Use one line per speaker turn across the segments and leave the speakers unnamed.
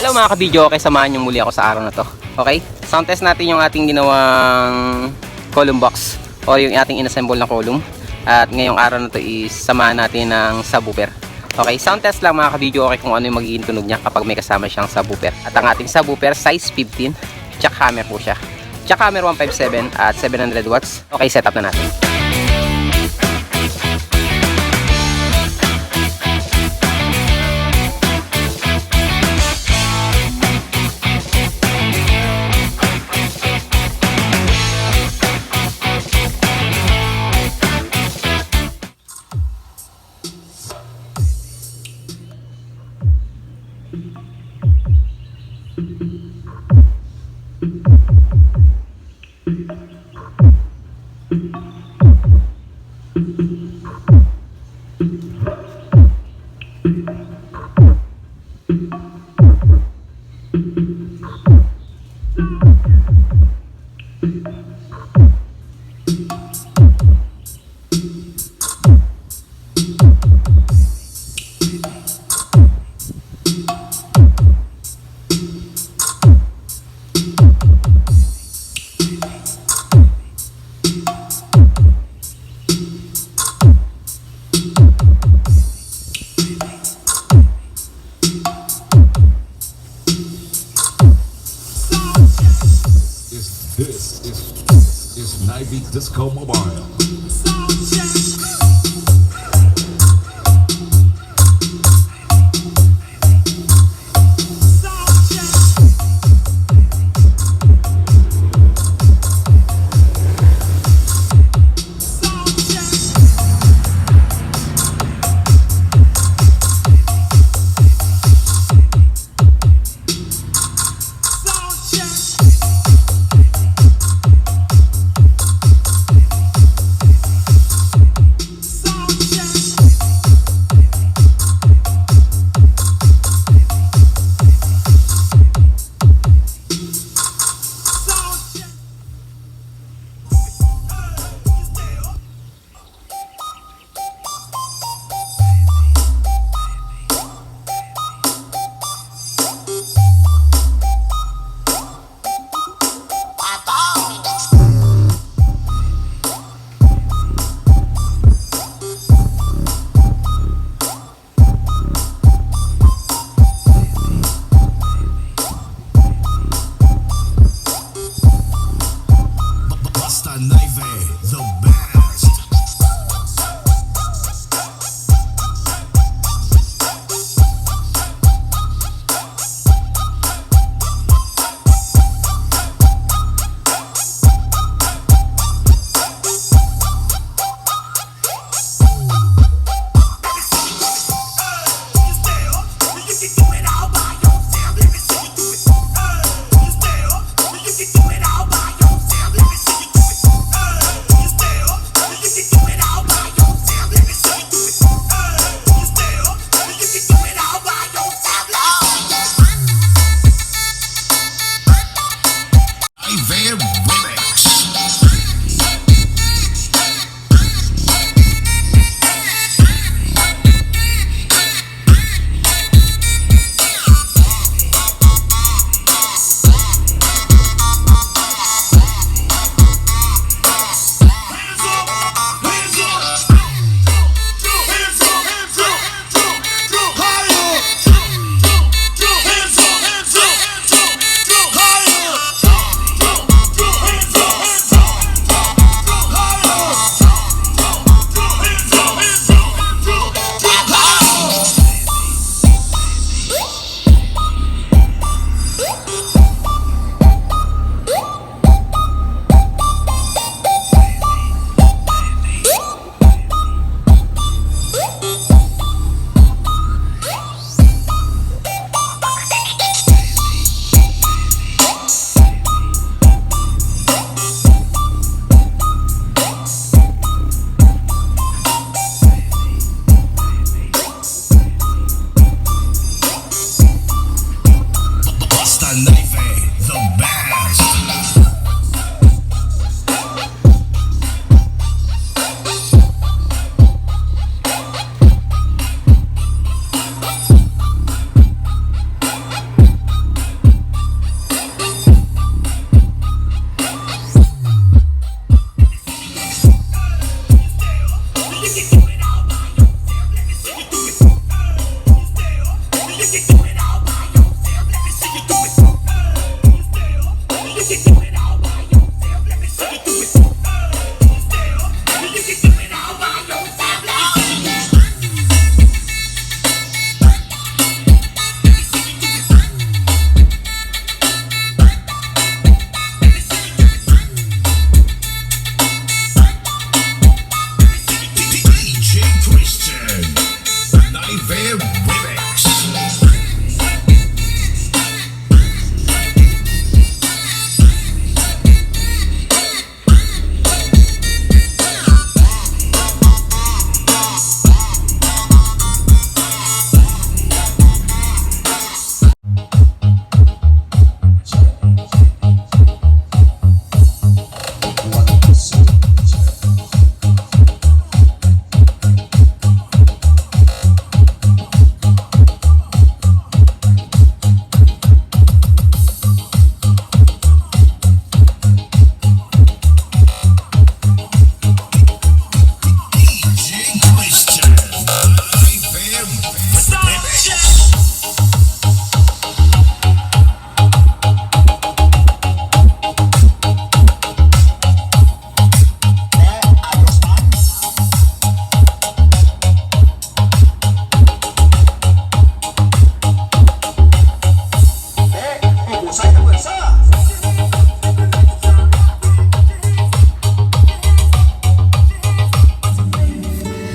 Hello mga ka-video, okay, samahan nyo muli ako sa araw na to. Okay, sound test natin yung ating ginawang column box o yung ating inassemble na column. At ngayong araw na to is samahan natin ng subwoofer. Okay, sound test lang mga ka-video, okay, kung ano yung magiging tunog niya kapag may kasama siyang subwoofer. At ang ating subwoofer, size 15, jackhammer po siya. Jackhammer 157 at 700 watts. Okay, setup na natin.
This is Navy Disco Mobile.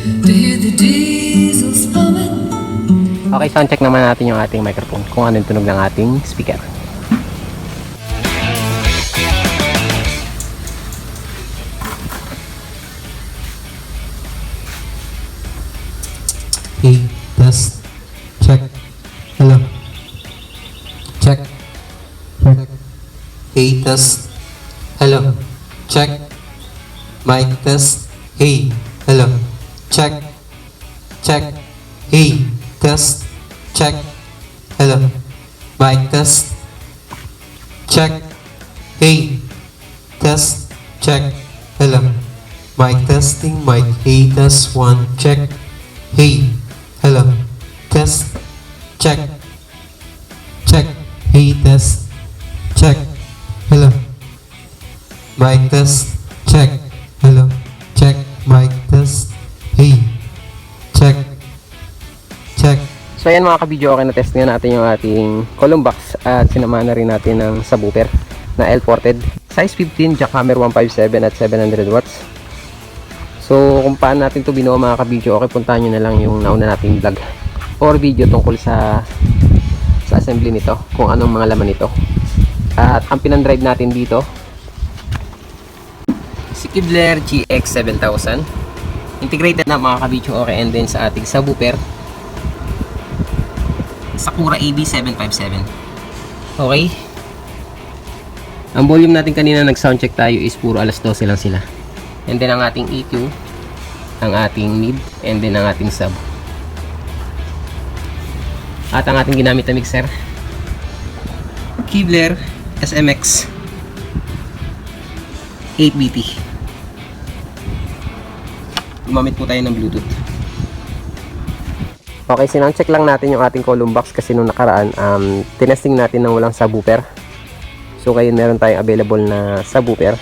to hear the diesels humming.
Okay, sound check naman natin yung ating microphone kung ano yung tunog ng ating speaker.
Hey, test, check, hello, check, check. Hey, test, hello, check, mic test, hey, hello, check, check, hey, test, check, hello, mic test, check, hey, test, check, hello, mic testing, mic, hey, test, one, check, hey, hello, test, check, check, hey, test, check, hello, mic test, check, hello, check, mic test, hey, check, check.
So ayan mga kabidyo, okay na test nga natin yung ating column box at sinamahan na rin natin ng subwoofer na L-ported. Size 15, jackhammer 157 at 700 watts. So kung paano natin to binuo mga kabidyo, okay, puntahan nyo na lang yung nauna nating vlog or video tungkol sa assembly nito, kung anong mga laman nito. At ang pinandrive natin dito si Kibler GX 7000 integrated na mga kabidyo, okay, and then sa ating subwoofer Sakura AB757. Okay, ang volume natin kanina nag soundcheck tayo is puro alas 12 lang sila. And then ang ating EQ, ang ating mid, and then ang ating sub. At ang ating ginamit na mixer, Kibler SMX 8BT. Gumamit po tayo ng Bluetooth. Okay, sinang-check lang natin yung ating column box kasi nung nakaraan, tinesting natin ng walang subwoofer. So ngayon meron tayong available na subwoofer.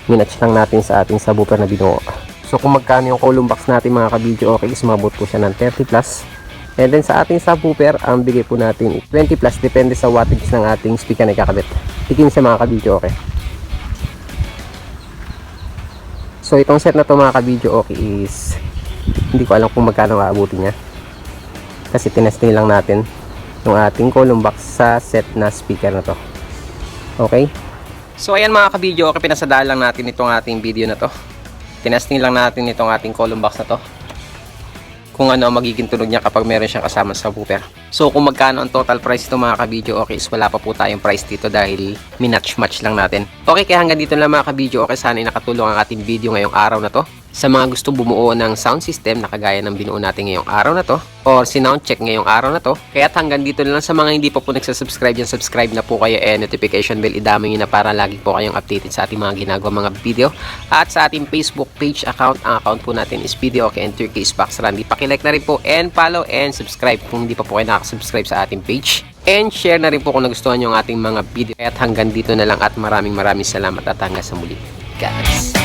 Minatch lang natin sa ating subwoofer na binuo. So kung magkano yung column box natin mga kabidyo, okay, sumabot po siya ng 30 plus. And then sa ating subwoofer, ang bigay po natin 20 plus, depende sa wattage ng ating speaker na ikakabit. Tikin sa mga kabidyo, okay. So itong set na to mga kabidyo, okay, is hindi ko alam kung magkano aabutin niya. Kasi tinesting lang natin yung ating column box sa set na speaker na to. Okay. So ayan mga kabidyo, okay, pinasadaan lang natin itong ating video na to. Tinesting lang natin itong ating column box na to, kung ano ang magiging tunog niya kapag meron siyang kasama sa subwoofer. So kung magkano ang total price ito mga kabidyo, okay, is wala pa po tayong price dito dahil minatch-match lang natin. Okay, kaya hanggang dito lang mga kabidyo, okay, sana ay nakatulong ang ating video ngayong araw na to. Sa mga gustong bumuo ng sound system na kagaya ng binuo natin ngayong araw na to, or sinound check ngayong araw na to, kaya hanggang dito na lang. Sa mga hindi pa po nagsasubscribe yan, subscribe na po kayo, and notification bell idamay nyo na para lagi po kayong updated sa ating mga ginagawa mga video. At sa ating Facebook page account, ang account po natin is Video Okay and Turkey is Box Randy. Pakilike na rin po and follow and subscribe kung hindi pa po kayo nakasubscribe sa ating page. And share na rin po kung nagustuhan nyo ang ating mga video. Kaya hanggang dito na lang at maraming salamat at hanggang sa muli. God bless.